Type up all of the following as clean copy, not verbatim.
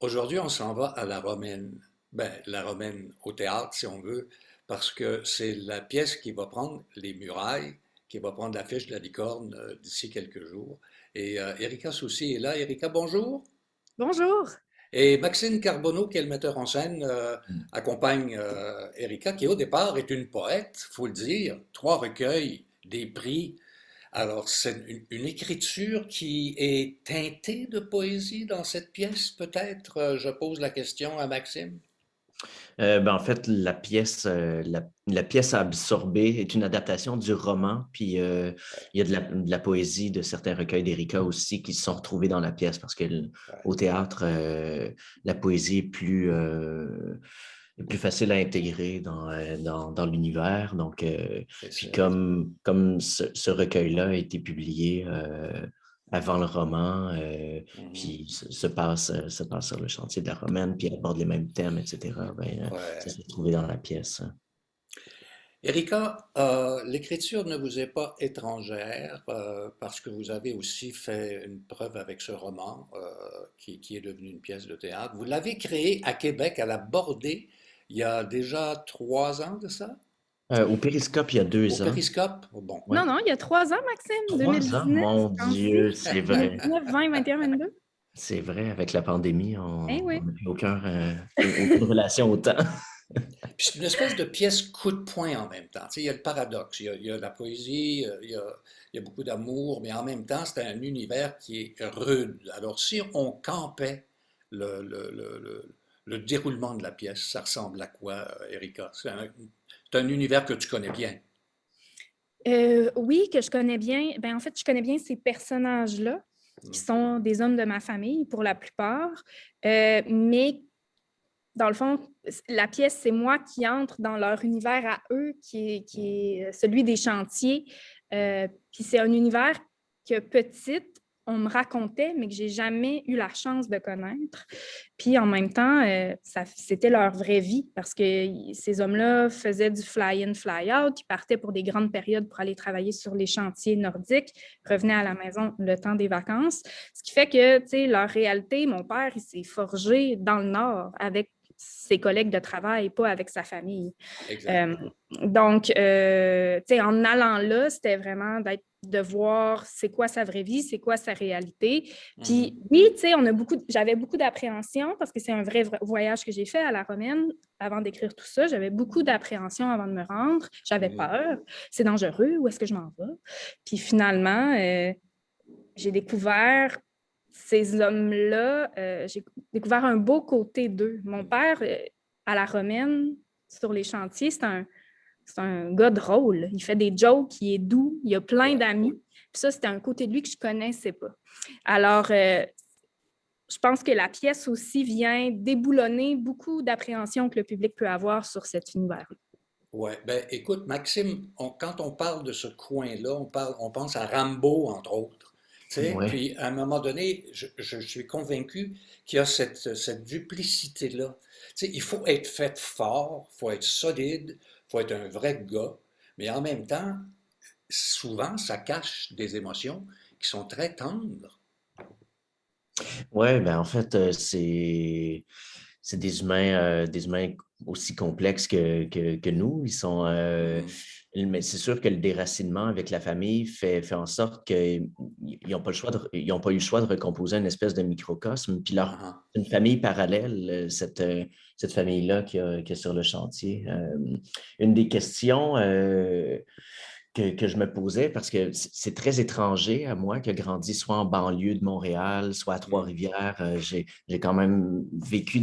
Aujourd'hui, on s'en va à la Romaine. Ben, la Romaine au théâtre, si on veut, parce que c'est la pièce qui va prendre les murailles, qui va prendre l'affiche de la licorne d'ici quelques jours. Et Erika Soucy est là. Erika, bonjour. Bonjour. Et Maxime Carbonneau, qui est le metteur en scène, Mm. accompagne Erika, qui au départ est une poète, faut le dire. Trois recueils, des prix. Alors, c'est une écriture qui est teintée de poésie dans cette pièce, peut-être. Je pose la question à Maxime. En fait, la pièce à absorber est une adaptation du roman, puis il y a de la poésie de certains recueils d'Erika aussi qui se sont retrouvés dans la pièce parce que Ouais, au théâtre, la poésie est plus facile à intégrer dans l'univers. Donc, c'est puis ça. comme ce recueil-là a été publié avant le roman, Mhm. puis se passe sur le chantier de la Romaine, puis aborde les mêmes thèmes, etc. Ça Ouais. s'est trouvé dans la pièce. Erika, l'écriture ne vous est pas étrangère parce que vous avez aussi fait une preuve avec ce roman qui est devenu une pièce de théâtre. Vous l'avez créé à Québec, à la Bordée, il y a déjà 3 ans de ça, Au Périscope, il y a au 2 ans. Périscope. Bon, Non, Ouais. non, il y a 3 ans, Maxime, 3 ans, 2019, mon c'est quand-ci. Dieu, c'est vrai. 2019, 20, 21, 22. C'est vrai, avec la pandémie, Eh on oui. n'a plus aucune relation au temps. puis c'est une espèce de pièce coup de poing en même temps. Tu sais, il y a le paradoxe, il y a la poésie, il y a beaucoup d'amour, mais en même temps, c'est un univers qui est rude. Alors, si on campait le, le- le- le- le déroulement de la pièce, ça ressemble à quoi, Erika? C'est un univers que tu connais bien. Oui, que je connais bien. Ben, en fait, je connais bien ces personnages-là, qui Hmm. sont des hommes de ma famille pour la plupart. Mais dans le fond, la pièce, c'est moi qui entre dans leur univers à eux, qui est celui des chantiers. Puis c'est un univers que petite, on me racontait, mais que j'ai jamais eu la chance de connaître. Puis en même temps, c'était leur vraie vie parce que ces hommes-là faisaient du fly-in, fly-out. Ils partaient pour des grandes périodes pour aller travailler sur les chantiers nordiques, revenaient à la maison le temps des vacances. Ce qui fait que, tu sais, leur réalité, mon père, il s'est forgé dans le Nord avec ses collègues de travail, pas avec sa famille. Exact. Euh, donc, tu sais, en allant là, c'était vraiment de voir c'est quoi sa vraie vie, c'est quoi sa réalité. Mhm. Puis oui, tu sais, j'avais beaucoup d'appréhension parce que c'est un vrai voyage que j'ai fait à la Romaine avant d'écrire tout ça. J'avais beaucoup d'appréhension avant de me rendre. J'avais Mhm. peur. C'est dangereux. Où est-ce que je m'en vais? Puis finalement, j'ai découvert ces hommes-là, j'ai découvert un beau côté d'eux. Mon Mhm. père, à la Romaine, sur les chantiers, c'est un gars drôle. Il fait des jokes, il est doux, il a plein Ouais. d'amis. Puis ça, c'était un côté de lui que je ne connaissais pas. Alors, je pense que la pièce aussi vient déboulonner beaucoup d'appréhension que le public peut avoir sur cet univers. Ouais, ben écoute, Maxime, quand on parle de ce coin-là, on pense à Rambo, entre autres. Tu sais, Ouais. puis à un moment donné, je suis convaincu qu'il y a cette duplicité-là. Tu sais, il faut être fait fort, il faut être solide, il faut être un vrai gars, mais en même temps, souvent, ça cache des émotions qui sont très tendres. Ouais, en fait, c'est des humains aussi complexes que nous. Mhm. Mais c'est sûr que le déracinement avec la famille fait en sorte qu'ils n'ont pas ils ont pas eu le choix de recomposer une espèce de microcosme. Puis Ah, ah. une famille parallèle, cette famille-là qui est sur le chantier. Une des questions que je me posais, parce que c'est très étranger à moi qui a grandi soit en banlieue de Montréal, soit à Mhm. Trois-Rivières. J'ai quand même vécu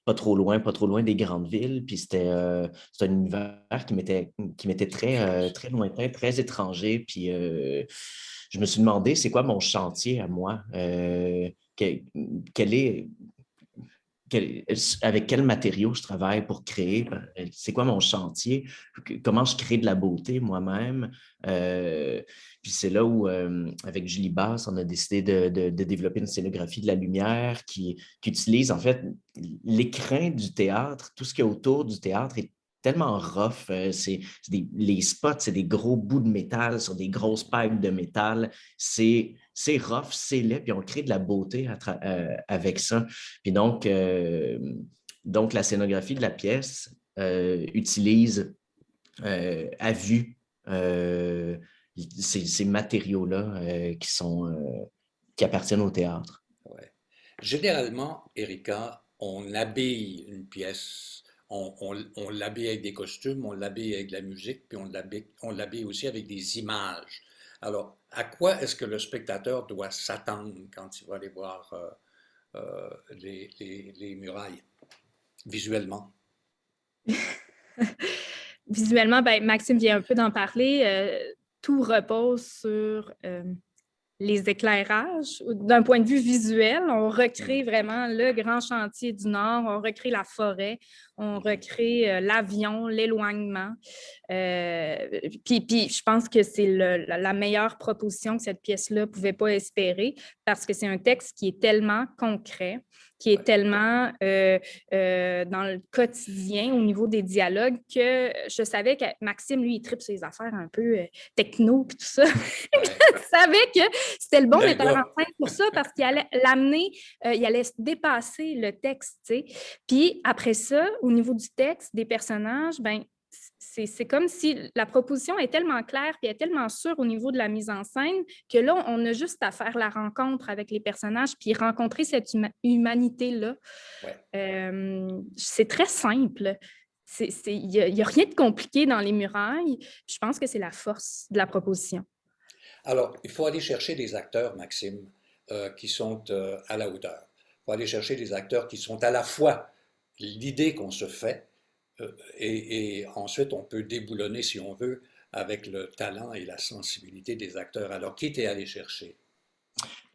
pas trop loin des grandes villes, puis c'est un univers qui m'était C'est quelque chose. très lointain, très étranger, puis je me suis demandé, c'est quoi mon chantier à moi? Quel est quel- avec quels matériaux je travaille pour créer, c'est quoi mon chantier, comment je crée de la beauté moi-même. Euh, Puis c'est là où, avec Julie Basse, on a décidé de développer une scénographie de la lumière qui utilise en fait l'écrin du théâtre, tout ce qui est autour du théâtre est tellement rough. Les spots, c'est des gros bouts de métal sur des grosses pipes de métal. C'est rough, c'est laid, puis on crée de la beauté avec ça. Puis donc, la scénographie de la pièce utilise à vue ces matériaux-là qui appartiennent au théâtre. Ouais. Généralement, Erika, on habille une pièce, on l'habille avec des costumes, on l'habille avec de la musique, puis on l'habille aussi avec des images. Alors, à quoi est-ce que le spectateur doit s'attendre quand il va aller voir les murailles, visuellement? Visuellement, ben, Maxime vient un peu d'en parler. Tout repose sur les éclairages. D'un point de vue visuel, on recrée vraiment le grand chantier du Nord, on recrée la forêt, on recrée l'avion, l'éloignement. Puis je pense que c'est la meilleure proposition que cette pièce-là ne pouvait pas espérer parce que c'est un texte qui est tellement concret, qui est tellement dans le quotidien au niveau des dialogues que je savais que Maxime, lui, il tripe ses affaires un peu techno puis tout ça. Je savais que c'était le bon metteur en scène pour ça parce qu'il allait l'amener, il allait dépasser le texte, tu sais. Puis après ça, au niveau du texte, des personnages, ben c'est comme si la proposition est tellement claire et est tellement sûre au niveau de la mise en scène que là, on a juste à faire la rencontre avec les personnages puis rencontrer cette humanité-là. Ouais. C'est très simple. Il n'y a rien de compliqué dans les murailles. Je pense que c'est la force de la proposition. Alors, il faut aller chercher des acteurs, Maxime, qui sont à la hauteur. Il faut aller chercher des acteurs qui sont à la fois l'idée qu'on se fait, et ensuite on peut déboulonner, si on veut, avec le talent et la sensibilité des acteurs. Alors, qui t'es allé chercher?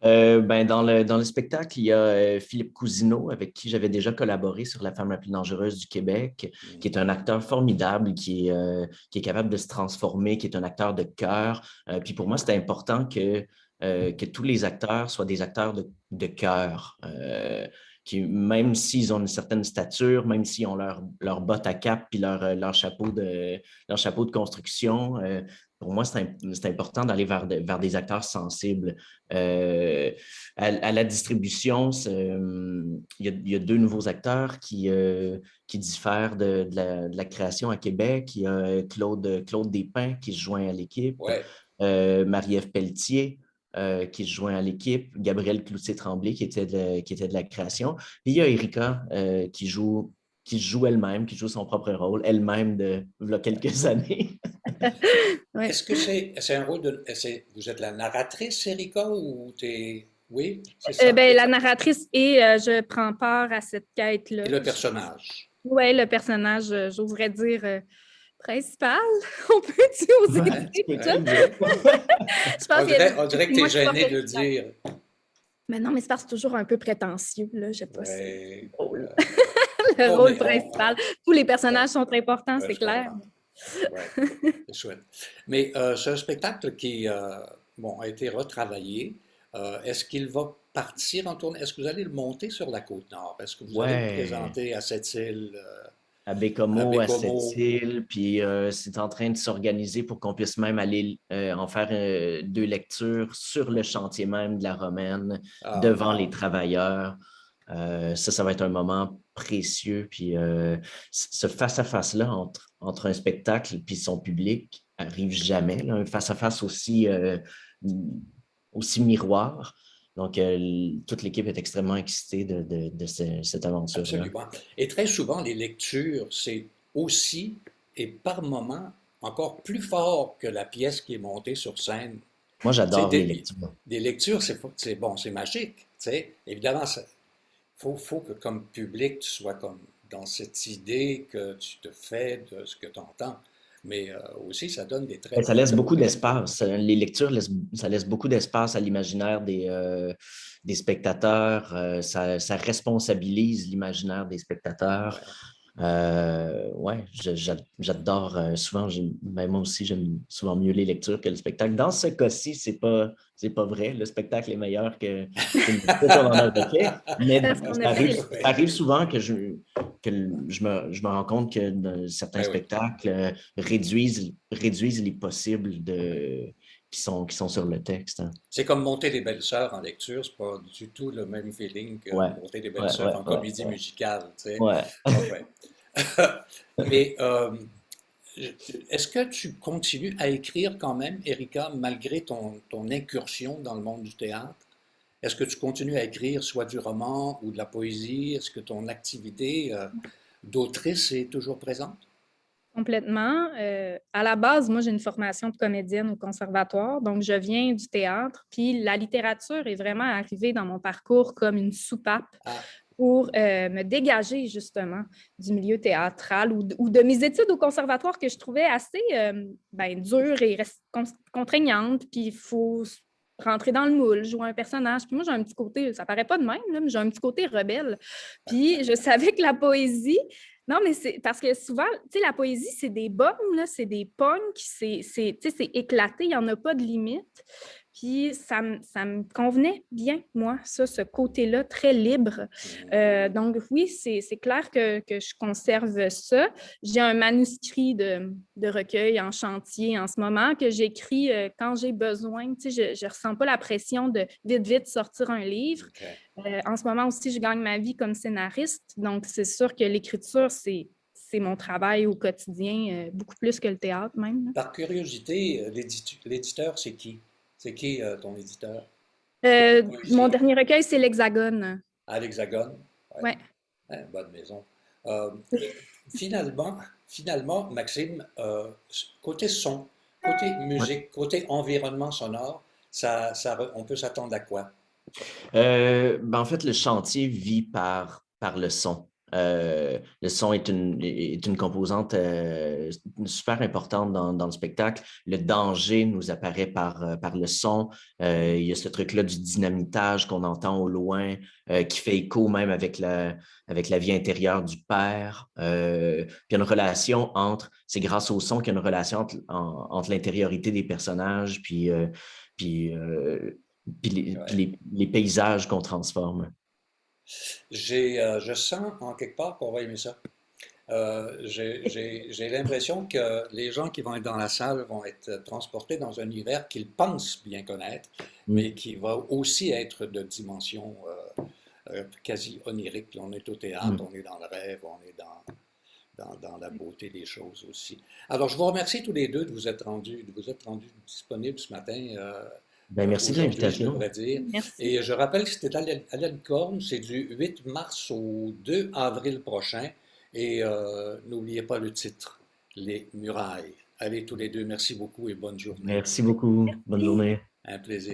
Dans le spectacle, il y a Philippe Cousineau, avec qui j'avais déjà collaboré sur La femme la plus dangereuse du Québec, qui est un acteur formidable, qui est capable de se transformer, qui est un acteur de cœur. Puis pour moi, c'était important que tous les acteurs soient des acteurs de cœur. Qui, même s'ils ont une certaine stature, même s'ils ont leur botte à cap puis leur chapeau de construction, pour moi, c'est important d'aller vers des acteurs sensibles. À la distribution, il y a deux nouveaux acteurs qui diffèrent de la création à Québec. Il y a Claude Despins qui se joint à l'équipe, Ouais. Marie-Ève Pelletier qui se joint à l'équipe, Gabrielle Cloutier-Tremblay qui était de la création. Puis il y a Erika qui joue elle-même, qui joue son propre rôle, elle-même de quelques années. Ouais. Est-ce que c'est un rôle de... Vous êtes la narratrice, Erika, ou t'es... Oui, c'est ça? La narratrice et je prends part à cette quête-là. Et le personnage? Oui, le personnage, j'oserais dire principal. On peut-tu oser dire ça? Je pense on dirait que tu es gêné de le dire. Mais non, mais c'est parce que c'est toujours un peu prétentieux. Là. Je sais pas si Ouais. le rôle principal. Tous les personnages sont importants, c'est clair. Ouais, c'est chouette. Mais c'est un spectacle qui a été retravaillé. Est-ce qu'il va partir en tournée? Est-ce que vous allez le monter sur la Côte-Nord? Est-ce que vous allez le présenter à Sept-Îles? À Bécomo, à Sept-Îles, puis c'est en train de s'organiser pour qu'on puisse même aller en faire 2 lectures sur le chantier même de la Romaine, devant les travailleurs. Ça va être un moment précieux. Puis ce face-à-face-là entre un spectacle et son public arrive jamais. Là, un face-à-face aussi miroir. Donc, toute l'équipe est extrêmement excitée de cette aventure-là. Absolument. Et très souvent, les lectures, c'est aussi et par moments encore plus fort que la pièce qui est montée sur scène. Moi, j'adore les lectures. Des lectures, c'est bon, c'est magique. T'sais. Évidemment, il faut que comme public, tu sois comme dans cette idée que tu te fais de ce que tu entends. Mais aussi, ça donne des traits. Ça laisse beaucoup d'espace. Les lectures, ça laisse beaucoup d'espace à l'imaginaire des spectateurs. Ça responsabilise l'imaginaire des spectateurs. Ouais, j'adore souvent, ben, moi aussi, j'aime souvent mieux les lectures que le spectacle. Dans ce cas-ci, c'est pas vrai. Le spectacle est meilleur qu'une lecture qu'on en a fait, mais Parce qu'on a fait des ça lectures. arrive souvent je me rends compte que certains Oui, oui. spectacles réduisent les possibles qui sont sur le texte, hein. C'est comme monter des belles-sœurs en lecture, c'est pas du tout le même feeling que Ouais, monter des ouais, belles-sœurs ouais, en ouais, comédie ouais. musicale, tu sais. Ouais. Enfin. Mais est-ce que tu continues à écrire quand même, Erika, malgré ton incursion dans le monde du théâtre? Est-ce que tu continues à écrire soit du roman ou de la poésie? Est-ce que ton activité d'autrice est toujours présente? Complètement. À la base, moi, j'ai une formation de comédienne au conservatoire, donc je viens du théâtre. Puis la littérature est vraiment arrivée dans mon parcours comme une soupape Ah, pour me dégager justement du milieu théâtral ou de mes études au conservatoire que je trouvais assez ben, dures et contraignantes. Puis il faut rentrer dans le moule, jouer un personnage. Puis moi, j'ai un petit côté, ça paraît pas de même, là, mais j'ai un petit côté rebelle. Puis je savais que la poésie, non, mais c'est parce que souvent, tu sais, la poésie, c'est des bombes, là, c'est des punks, tu sais, c'est éclaté, il n'y en a pas de limite. Puis ça me convenait bien, moi, ça, ce côté-là, très libre. mhm, Donc oui, c'est clair que je conserve ça. J'ai un manuscrit de recueil en chantier en ce moment que j'écris quand j'ai besoin. Tu sais, je ne ressens pas la pression de vite, vite sortir un livre. ok. En ce moment aussi, je gagne ma vie comme scénariste. Donc, c'est sûr que l'écriture, c'est mon travail au quotidien, beaucoup plus que le théâtre même. Par curiosité, l'éditeur, c'est qui? C'est qui ton éditeur de Mon poésie? dernier recueil, c'est l'Hexagone. À l'Hexagone? Ouais, Ouais. hein, bonne maison. Euh, finalement, finalement, Maxime, côté son, côté Ouais. musique, côté environnement sonore, on peut s'attendre à quoi? Ben, en fait, le chantier vit par le son. Le son est une composante super importante dans le spectacle. Le danger nous apparaît par le son. Il y a ce truc-là du dynamitage qu'on entend au loin, qui fait écho même avec la vie intérieure du père. Puis il y a une relation c'est grâce au son qu'il y a une relation entre l'intériorité des personnages, puis, euh, Ouais. les paysages qu'on transforme. Je sens en quelque part qu'on va aimer ça. J'ai l'impression que les gens qui vont être dans la salle vont être transportés dans un univers qu'ils pensent bien connaître, mais Mm, qui va aussi être de dimension quasi onirique. On est au théâtre, mm. on est dans le rêve, on est dans la beauté des choses aussi. Alors, je vous remercie tous les deux de vous être rendus disponibles ce matin, Ben, merci de aujourd'hui, je l'invitation. devrais dire. Merci. Et je rappelle que c'était à l'Alencorn, c'est du 8 mars au 2 avril prochain. Et n'oubliez pas le titre, Les Murailles. Allez tous les deux, merci beaucoup et bonne journée. Merci beaucoup. Bonne Merci. journée. Un plaisir.